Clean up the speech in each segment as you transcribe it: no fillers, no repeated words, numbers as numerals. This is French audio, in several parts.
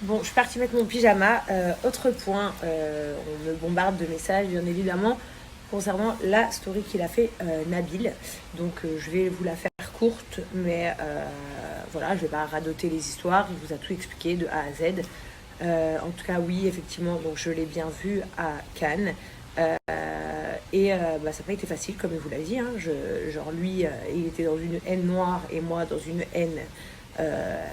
Bon, je suis partie mettre mon pyjama. Autre point, on me bombarde de messages, bien évidemment, concernant la story qu'il a fait Nabil. Donc, je vais vous la faire courte, mais voilà, je vais pas radoter les histoires. Il vous a tout expliqué de A à Z. En tout cas, oui, effectivement, donc je l'ai bien vu à Cannes. Ça n'a pas été facile, comme il vous l'a dit. Hein. Genre, lui, il était dans une haine noire et moi dans une haine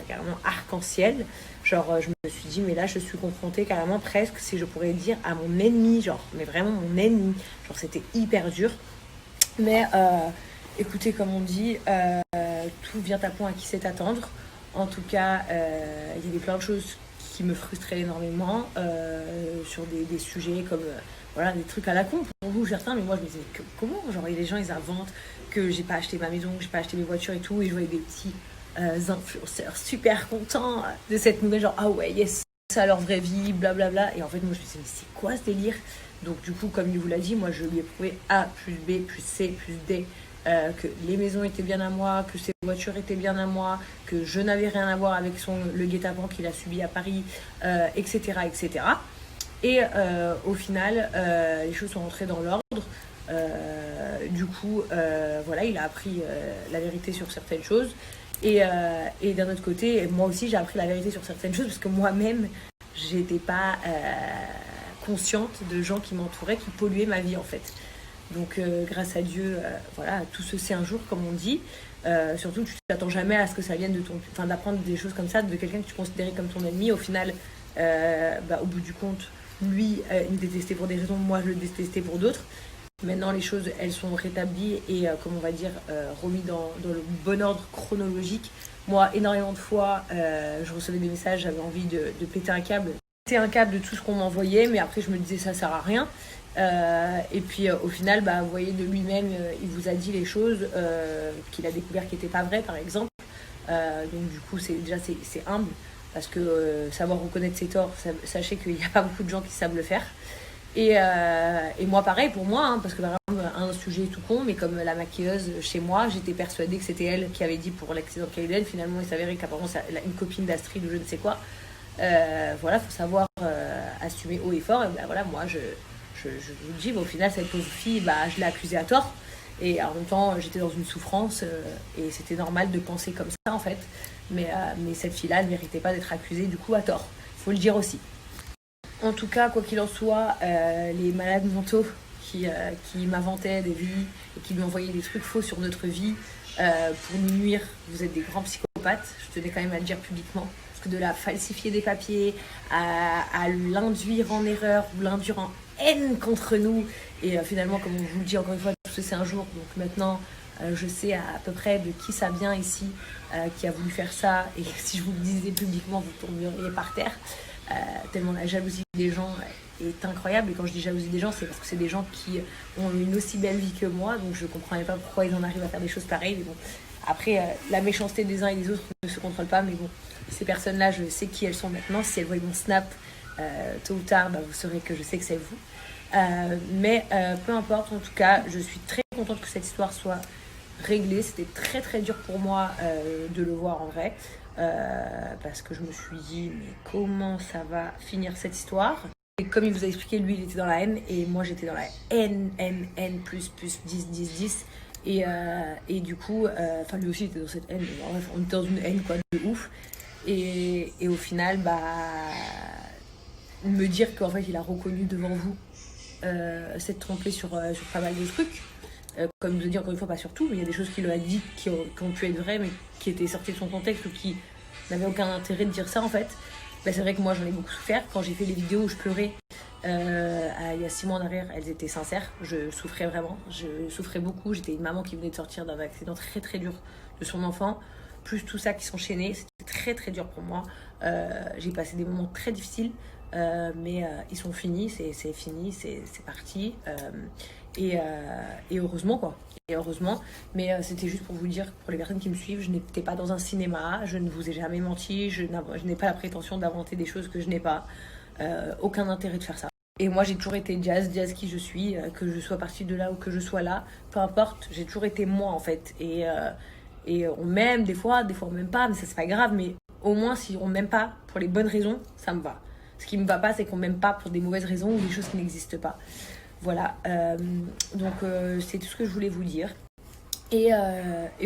carrément arc-en-ciel. Genre, je me suis dit, mais là, je suis confrontée carrément presque, si je pourrais dire, à mon ennemi. Genre, mais vraiment mon ennemi. Genre, c'était hyper dur. Mais écoutez, comme on dit, tout vient à point à qui sait attendre. En tout cas, il y avait plein de choses qui me frustraient énormément sur des sujets comme voilà, des trucs à la con pour vous certains, mais moi je me disais comment genre les gens ils inventent que j'ai pas acheté ma maison, que j'ai pas acheté mes voitures et tout, et je voyais des petits influenceurs super contents de cette nouvelle, genre ah ouais yes, ça leur vraie vie, blablabla. Et en fait moi je me suis dit mais c'est quoi ce délire? Donc du coup comme il vous l'a dit, moi je lui ai prouvé A plus B plus C plus D, que les maisons étaient bien à moi, que ses voitures étaient bien à moi, que je n'avais rien à voir avec le guet-apens qu'il a subi à Paris, etc. etc. Et au final, les choses sont rentrées dans l'ordre. Voilà, il a appris la vérité sur certaines choses. Et d'un autre côté, moi aussi, j'ai appris la vérité sur certaines choses parce que moi-même, j'étais pas consciente de gens qui m'entouraient, qui polluaient ma vie en fait. Donc, grâce à Dieu, voilà, tout se sait un jour, comme on dit. Surtout, tu t'attends jamais à ce que ça vienne de enfin, d'apprendre des choses comme ça de quelqu'un que tu considérais comme ton ennemi. Au final, au bout du compte, lui, il me détestait pour des raisons, moi, je le détestais pour d'autres. Maintenant, les choses, elles sont rétablies et, comme on va dire, remis dans le bon ordre chronologique. Moi, énormément de fois, je recevais des messages, j'avais envie de péter un câble. Péter un câble de tout ce qu'on m'envoyait, mais après, je me disais, ça sert à rien. Et puis au final, vous voyez, de lui-même, il vous a dit les choses qu'il a découvert qui n'étaient pas vraies, par exemple. Donc du coup, c'est humble, parce que savoir reconnaître ses torts, sachez qu'il n'y a pas beaucoup de gens qui savent le faire. Et moi, pareil pour moi, hein, parce que par exemple, un sujet tout con, mais comme la maquilleuse chez moi, j'étais persuadée que c'était elle qui avait dit pour l'accident de Kylian. Finalement, il s'avérait qu'apparemment, c'est une copine d'Astrid ou je ne sais quoi. Voilà, faut savoir assumer haut et fort. Et voilà, moi, je vous dis, au final, cette pauvre fille, je l'ai accusée à tort. Et en même temps, j'étais dans une souffrance et c'était normal de penser comme ça, en fait. Mais cette fille-là, elle ne méritait pas d'être accusée, du coup, à tort. Faut le dire aussi. En tout cas, quoi qu'il en soit, les malades mentaux qui m'inventaient des vies et qui lui envoyaient des trucs faux sur notre vie pour nous nuire, vous êtes des grands psychopathes. Je tenais quand même à le dire publiquement. Parce que de la falsifier des papiers, à l'induire en erreur ou l'induire en haine contre nous. Et finalement, comme on vous le dit encore une fois, tout ça c'est un jour. Donc maintenant, je sais à peu près de qui ça vient ici, qui a voulu faire ça. Et si je vous le disais publiquement, vous tomberiez par terre. Tellement la jalousie des gens est incroyable. Et quand je dis jalousie des gens, c'est parce que c'est des gens qui ont une aussi belle vie que moi. Donc je ne comprenais pas pourquoi ils en arrivent à faire des choses pareilles. Mais bon, après, la méchanceté des uns et des autres ne se contrôle pas. Mais bon, ces personnes-là, je sais qui elles sont maintenant. Si elles voient mon snap, tôt ou tard, vous saurez que je sais que c'est vous. Mais peu importe, en tout cas, je suis très contente que cette histoire soit réglée. C'était très très dur pour moi de le voir en vrai. Parce que je me suis dit, mais comment ça va finir cette histoire? Et comme il vous a expliqué, lui, il était dans la haine et moi, j'étais dans la haine, plus 10, 10, 10. Et du coup, lui aussi, il était dans cette haine. Bref, on était dans une haine, quoi, de ouf. Et au final, me dire qu'en fait, il a reconnu devant vous s'être trompé sur pas mal de trucs. Comme je vous ai dit encore une fois, pas sur tout, mais il y a des choses qu'il a dit qui ont pu être vraies, mais qui étaient sorties de son contexte ou qui n'avaient aucun intérêt de dire ça en fait. C'est vrai que moi j'en ai beaucoup souffert. Quand j'ai fait les vidéos où je pleurais il y a 6 mois en arrière, elles étaient sincères. Je souffrais vraiment, je souffrais beaucoup. J'étais une maman qui venait de sortir d'un accident très très dur de son enfant, plus tout ça qui s'enchaînait. C'était très très dur pour moi. J'ai passé des moments très difficiles. Mais ils sont finis, c'est fini, c'est parti. Et heureusement quoi. Et heureusement, mais c'était juste pour vous dire, pour les personnes qui me suivent, je n'étais pas dans un cinéma, je ne vous ai jamais menti, je n'ai pas la prétention d'inventer des choses que je n'ai pas. Aucun intérêt de faire ça. Et moi j'ai toujours été Jazz qui je suis, que je sois partie de là ou que je sois là, peu importe, j'ai toujours été moi en fait. Et on m'aime des fois on m'aime pas, mais ça c'est pas grave, mais au moins si on m'aime pas pour les bonnes raisons, ça me va. Ce qui me va pas, c'est qu'on m'aime pas pour des mauvaises raisons ou des choses qui n'existent pas. Voilà, donc c'est tout ce que je voulais vous dire. Et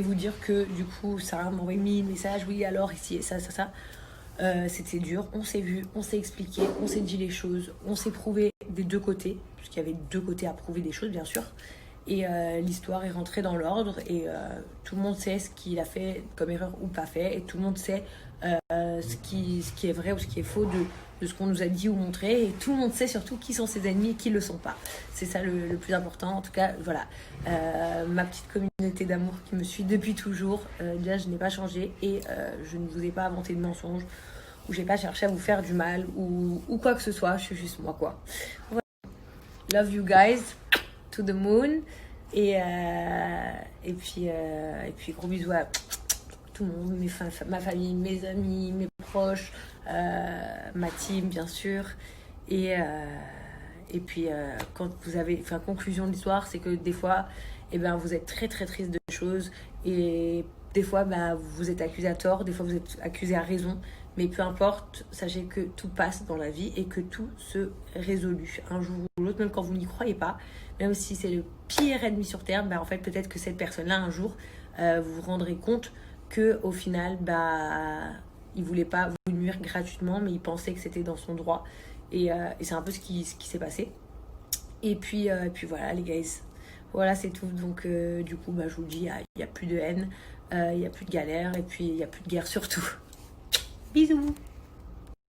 vous dire que du coup, Sarah m'a envoyé 1000 messages, oui alors ici et ça. C'était dur, on s'est vu, on s'est expliqué, on s'est dit les choses, on s'est prouvé des deux côtés, parce qu'il y avait deux côtés à prouver des choses bien sûr. Et l'histoire est rentrée dans l'ordre et tout le monde sait ce qu'il a fait comme erreur ou pas fait. Et tout le monde sait ce qui est vrai ou ce qui est faux de ce qu'on nous a dit ou montré. Et tout le monde sait surtout qui sont ses ennemis et qui ne le sont pas. C'est ça le plus important. En tout cas, voilà. Ma petite communauté d'amour qui me suit depuis toujours. Déjà, je n'ai pas changé et je ne vous ai pas inventé de mensonges. Ou j'ai pas cherché à vous faire du mal ou quoi que ce soit. Je suis juste moi, quoi. Voilà. Love you guys. To the moon et puis gros bisous à tout le monde, ma famille, mes amis, mes proches, ma team bien sûr et puis quand vous avez, conclusion de l'histoire, c'est que des fois vous êtes très très triste de choses et des fois vous êtes accusé à tort, des fois vous êtes accusé à raison. Mais peu importe, sachez que tout passe dans la vie et que tout se résolue un jour ou l'autre, même quand vous n'y croyez pas. Même si c'est le pire ennemi sur Terre, en fait, peut-être que cette personne-là, un jour, vous vous rendrez compte qu'au final, il ne voulait pas vous nuire gratuitement, mais il pensait que c'était dans son droit. Et c'est un peu ce qui s'est passé. Et puis voilà, les guys. Voilà, c'est tout. Donc, du coup, je vous le dis, il n'y a plus de haine, il n'y a plus de galère, et puis il n'y a plus de guerre surtout. Bisous!